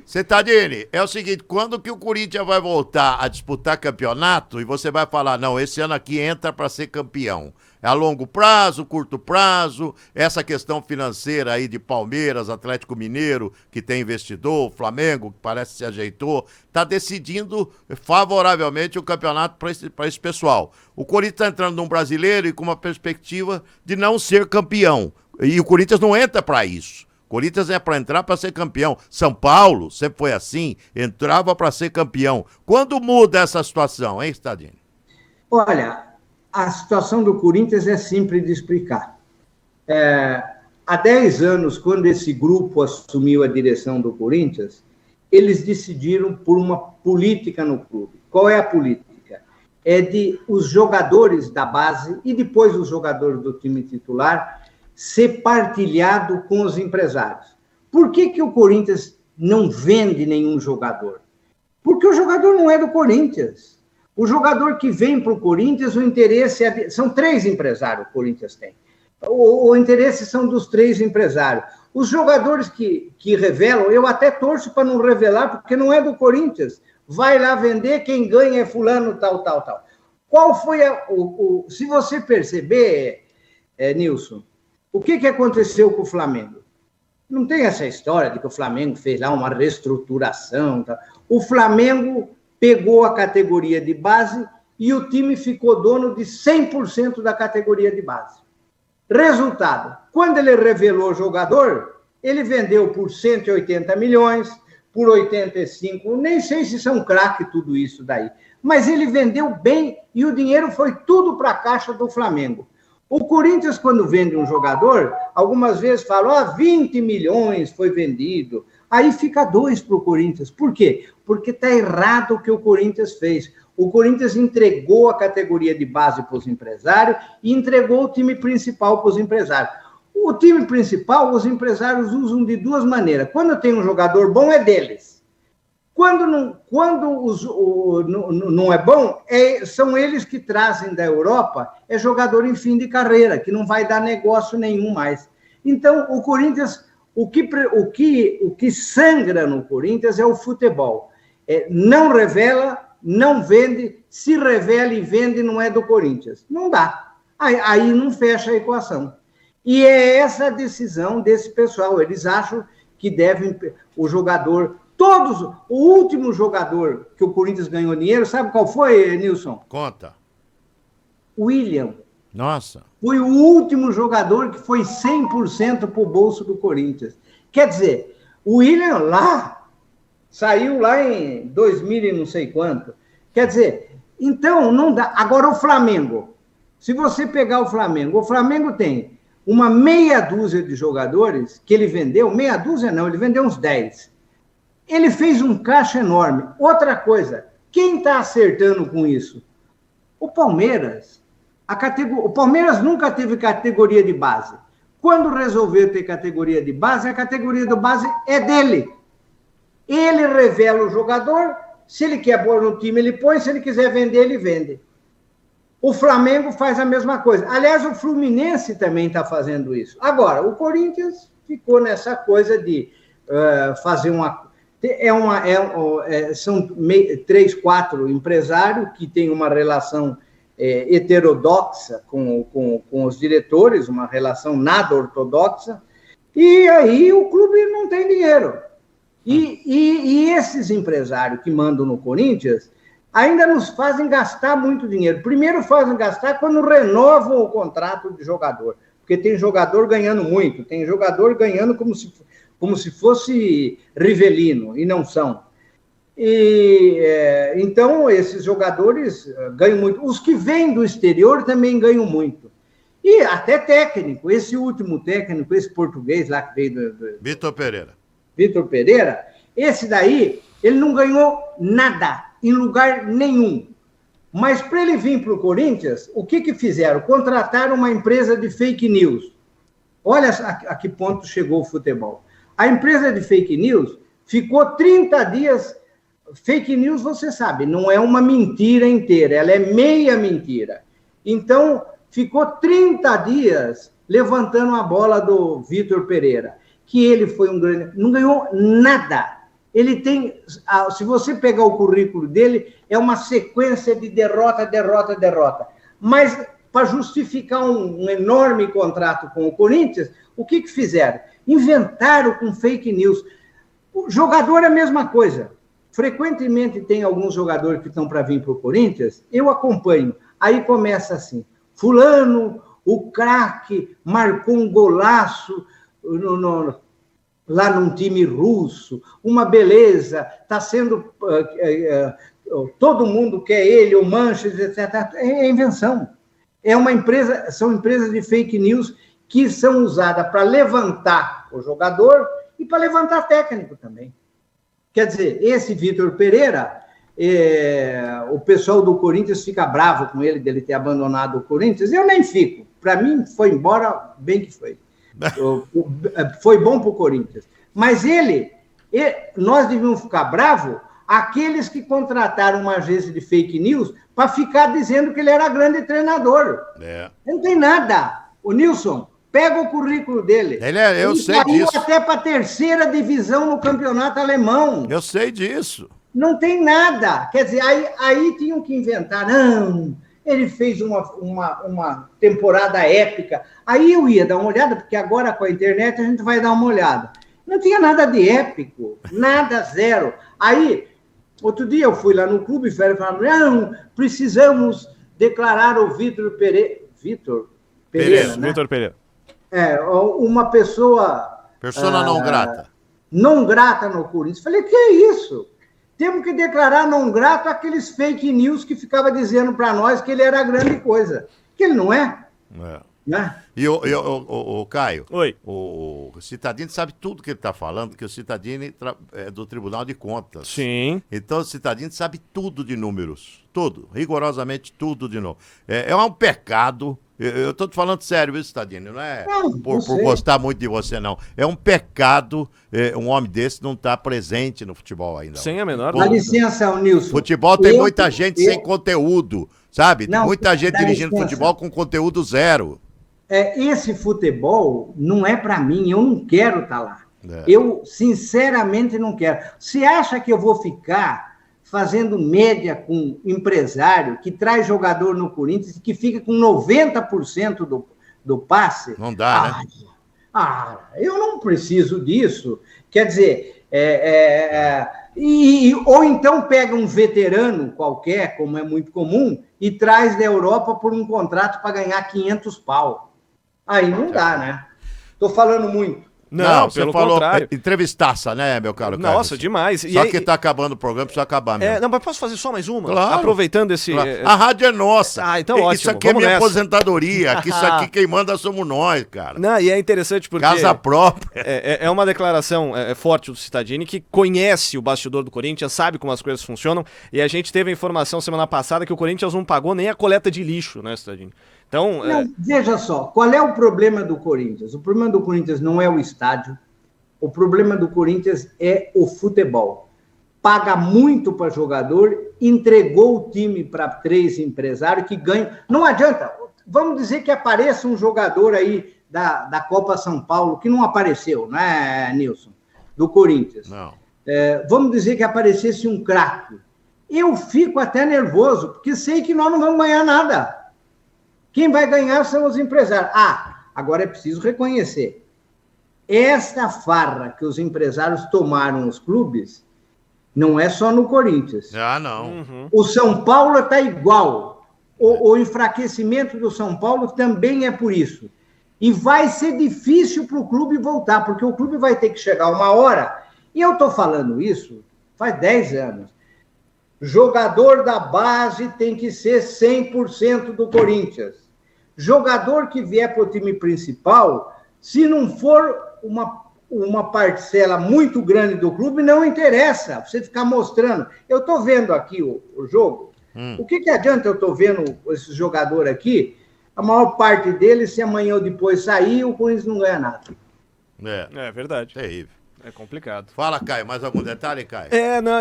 Cetadini, é o seguinte, quando que o Corinthians vai voltar a disputar campeonato e você vai falar, não, esse ano aqui entra para ser campeão? É a longo prazo, curto prazo, essa questão financeira aí de Palmeiras, Atlético Mineiro, que tem investidor, Flamengo, que parece que se ajeitou, está decidindo favoravelmente o campeonato para esse pessoal. O Corinthians está entrando num brasileiro e com uma perspectiva de não ser campeão. E o Corinthians não entra para isso. Corinthians é para entrar para ser campeão. São Paulo sempre foi assim, entrava para ser campeão. Quando muda essa situação, hein, Stadini? Olha, a situação do Corinthians é simples de explicar. Há 10 anos, quando esse grupo assumiu a direção do Corinthians, eles decidiram por uma política no clube. Qual é a política? É de os jogadores da base e depois os jogadores do time titular ser partilhado com os empresários. Por que o Corinthians não vende nenhum jogador? Porque o jogador não é do Corinthians. O jogador que vem para o Corinthians, o interesse é... São 3 empresários que o Corinthians tem. O interesse são dos 3 empresários. Os jogadores que revelam, eu até torço para não revelar, porque não é do Corinthians. Vai lá vender, quem ganha é fulano, tal. Qual foi se você perceber, Nilson, o que aconteceu com o Flamengo? Não tem essa história de que o Flamengo fez lá uma reestruturação. Tá? O Flamengo pegou a categoria de base e o time ficou dono de 100% da categoria de base. Resultado, quando ele revelou o jogador, ele vendeu por 180 milhões, por 85, nem sei se são craque tudo isso daí, mas ele vendeu bem e o dinheiro foi tudo para a caixa do Flamengo. O Corinthians, quando vende um jogador, algumas vezes fala, 20 milhões foi vendido. Aí fica 2 para o Corinthians. Por quê? Porque está errado o que o Corinthians fez. O Corinthians entregou a categoria de base para os empresários e entregou o time principal para os empresários. O time principal, os empresários usam de 2 maneiras. Quando tem um jogador bom, é deles. Quando não é bom, são eles que trazem da Europa, é jogador em fim de carreira, que não vai dar negócio nenhum mais. Então, o Corinthians, o que sangra no Corinthians é o futebol. Não revela, não vende, se revela e vende, não é do Corinthians. Não dá. Aí não fecha a equação. E é essa a decisão desse pessoal. Eles acham que devem, o jogador... o último jogador que o Corinthians ganhou dinheiro, sabe qual foi, Nilson? Conta. William. Nossa. Foi o último jogador que foi 100% para o bolso do Corinthians. Quer dizer, o William saiu lá em 2000 e não sei quanto. Quer dizer, então não dá. Agora o Flamengo. Se você pegar o Flamengo tem uma meia dúzia de jogadores que ele vendeu, meia dúzia não, ele vendeu uns 10. Ele fez um caixa enorme. Outra coisa, quem está acertando com isso? O Palmeiras. O Palmeiras nunca teve categoria de base. Quando resolveu ter categoria de base, a categoria de base é dele. Ele revela o jogador, se ele quer pôr no time, ele põe, se ele quiser vender, ele vende. O Flamengo faz a mesma coisa. Aliás, o Fluminense também está fazendo isso. Agora, o Corinthians ficou nessa coisa de fazer uma... são 3, 4 empresários que têm uma relação heterodoxa com os diretores, uma relação nada ortodoxa, e aí o clube não tem dinheiro. E esses empresários que mandam no Corinthians ainda nos fazem gastar muito dinheiro. Primeiro fazem gastar quando renovam o contrato de jogador, porque tem jogador ganhando muito, tem jogador ganhando como se fosse Rivelino, e não são. Então, esses jogadores ganham muito. Os que vêm do exterior também ganham muito. E até técnico. Esse último técnico, esse português lá que veio Vitor Pereira. Vitor Pereira, esse daí, ele não ganhou nada, em lugar nenhum. Mas para ele vir para o Corinthians, o que fizeram? Contrataram uma empresa de fake news. Olha a que ponto chegou o futebol. A empresa de fake news ficou 30 dias... Fake news, você sabe, não é uma mentira inteira, ela é meia mentira. Então, ficou 30 dias levantando a bola do Vitor Pereira, que ele foi um grande... Não ganhou nada. Ele tem, se você pegar o currículo dele, é uma sequência de derrota, derrota, derrota. Mas, para justificar um enorme contrato com o Corinthians, o que fizeram? Inventaram com fake news. O jogador é a mesma coisa. Frequentemente tem alguns jogadores que estão para vir para o Corinthians, eu acompanho. Aí começa assim, fulano, o craque, marcou um golaço lá num time russo, uma beleza, está sendo... todo mundo quer ele, o Manchester, etc. É invenção. São empresas de fake news que são usadas para levantar o jogador e para levantar técnico também. Quer dizer, esse Vitor Pereira, o pessoal do Corinthians fica bravo com ele, dele ter abandonado o Corinthians. Eu nem fico. Para mim, foi embora, bem que foi. Foi bom para o Corinthians. Mas nós devíamos ficar bravos aqueles que contrataram uma agência de fake news para ficar dizendo que ele era grande treinador. Não tem nada. O Nilson, pega o currículo dele. Eu sei disso. Ele até para a terceira divisão no campeonato alemão. Eu sei disso. Não tem nada. Quer dizer, aí tinham que inventar. Não, ele fez uma temporada épica. Aí eu ia dar uma olhada, porque agora com a internet a gente vai dar uma olhada. Não tinha nada de épico, nada, zero. Aí, outro dia eu fui lá no clube e falaram, não, precisamos declarar o Vitor Pereira. Vitor Pereira, né? Vitor Pereira. Uma pessoa... Persona não grata. Não grata no Corinthians. Falei, que é isso? Temos que declarar não grato aqueles fake news que ficava dizendo para nós que ele era grande coisa. Que ele não é. Né? E o Caio, oi. O Cittadini sabe tudo que ele está falando, que o Cittadini é do Tribunal de Contas. Sim. Então o Cittadini sabe tudo de números. Tudo. Rigorosamente tudo de novo. É um pecado. Eu estou te falando sério, viu, Cittadini? Não é por gostar muito de você, não. É um pecado um homem desse não estar presente no futebol ainda. Sem a menor dúvida. Dá licença, Nilson. Futebol tem muita gente sem conteúdo, sabe? Tem muita gente dirigindo futebol com conteúdo zero. Esse futebol não é para mim, eu não quero estar lá. Eu, sinceramente, não quero. Você acha que eu vou ficar fazendo média com empresário que traz jogador no Corinthians e que fica com 90% do passe? Não dá, né? Eu não preciso disso. Quer dizer, ou então pega um veterano qualquer, como é muito comum, e traz da Europa por um contrato para ganhar 500 pau. Aí não dá, né? Tô falando muito. Não, você pelo falou contrário. Entrevistaça, né, meu caro Carlos? Nossa, demais. Só que tá acabando o programa, precisa acabar mesmo. Não, mas posso fazer só mais uma? Claro. Aproveitando esse... Claro. A rádio é nossa. Então ótimo. Isso aqui é minha aposentadoria. Isso aqui quem manda somos nós, cara. Não, e é interessante porque... Casa própria. É uma declaração forte do Cittadini, que conhece o bastidor do Corinthians, sabe como as coisas funcionam, e a gente teve a informação semana passada que o Corinthians não pagou nem a coleta de lixo, né, Cittadini? Então... Veja só, qual é o problema do Corinthians? O problema do Corinthians não é o estádio. O problema do Corinthians é o futebol. Paga muito para jogador, entregou o time para 3 empresários que ganham. Não adianta, vamos dizer que apareça um jogador aí da Copa São Paulo, que não apareceu, né, Nilson? Do Corinthians. Não. Vamos dizer que aparecesse um craque. Eu fico até nervoso, porque sei que nós não vamos ganhar nada. Quem vai ganhar são os empresários. Agora é preciso reconhecer. Esta farra que os empresários tomaram os clubes não é só no Corinthians. Não. Uhum. O São Paulo está igual. O enfraquecimento do São Paulo também é por isso. E vai ser difícil para o clube voltar, porque o clube vai ter que chegar uma hora, e eu estou falando isso faz 10 anos. Jogador da base tem que ser 100% do Corinthians. Jogador que vier para o time principal, se não for uma parcela muito grande do clube, não interessa você ficar mostrando. Eu estou vendo aqui o jogo. O que adianta eu estou vendo esse jogador aqui? A maior parte dele, se amanhã ou depois sair, o Corinthians não ganha nada. É verdade. Terrível. É complicado. Fala, Caio, mais algum detalhe, Caio? Não,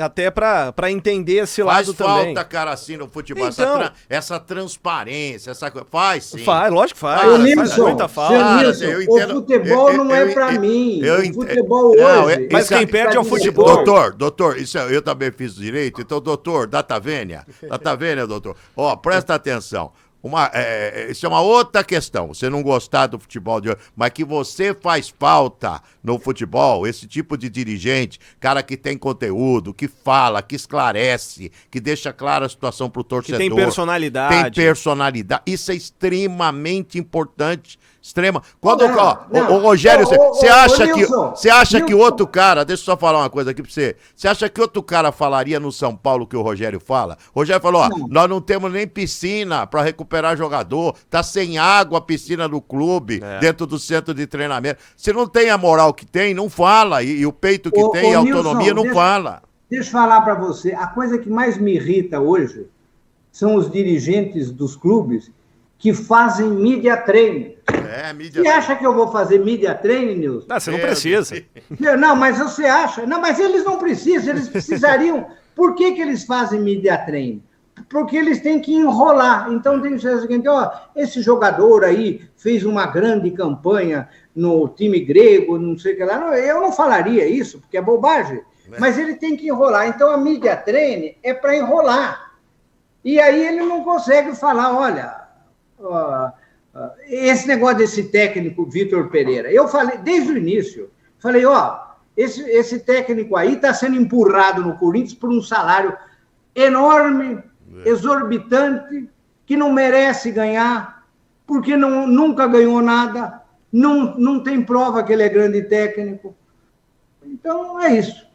até pra entender esse Faz lado falta, também. cara, assim, no futebol, Então, essa transparência, essa coisa. Faz sim. Lógico que faz. Cara, Ô, faz Nilson, muita falta. seu Nilson, eu entendo- o futebol não é para mim. O futebol Não, hoje... Mas quem perde é o futebol. Doutor, isso eu também fiz direito, então, doutor, data vênia, doutor. Ó, presta atenção. Isso é uma outra questão. Você não gostar do futebol de hoje, mas que você faz falta no futebol, esse tipo de dirigente, cara que tem conteúdo, que fala, que esclarece, que deixa clara a situação pro torcedor. Que tem personalidade. Tem personalidade. Isso é extremamente importante. Extrema. Quando Não. o Rogério, você Nilson, acha que outro cara, deixa eu só falar uma coisa aqui pra você. Você acha que outro cara falaria no São Paulo o que o Rogério fala? O Rogério falou, nós não temos nem piscina pra recuperar jogador, tá sem água a piscina do clube, dentro do centro de treinamento. Se não tem a moral que tem, não fala. E o peito que tem, a autonomia, Nilson, não fala. Deixa eu falar para você, a coisa que mais me irrita hoje são os dirigentes dos clubes que fazem media training. Mídia. Você acha que eu vou fazer media training, Nilson? Não, você não precisa. Não, mas você acha? Não, mas eles não precisam, eles precisariam. Por que eles fazem media training? Porque eles têm que enrolar. Então tem que ser o seguinte, esse jogador aí fez uma grande campanha no time grego, não sei o que lá. Não, eu não falaria isso, porque é bobagem. Mas ele tem que enrolar. Então a media training é para enrolar. E aí ele não consegue falar, olha... esse negócio desse técnico Vitor Pereira, eu falei desde o início, falei, esse técnico aí está sendo empurrado no Corinthians por um salário enorme, exorbitante, que não merece ganhar, porque nunca ganhou nada, não tem prova que ele é grande técnico. Então, é isso.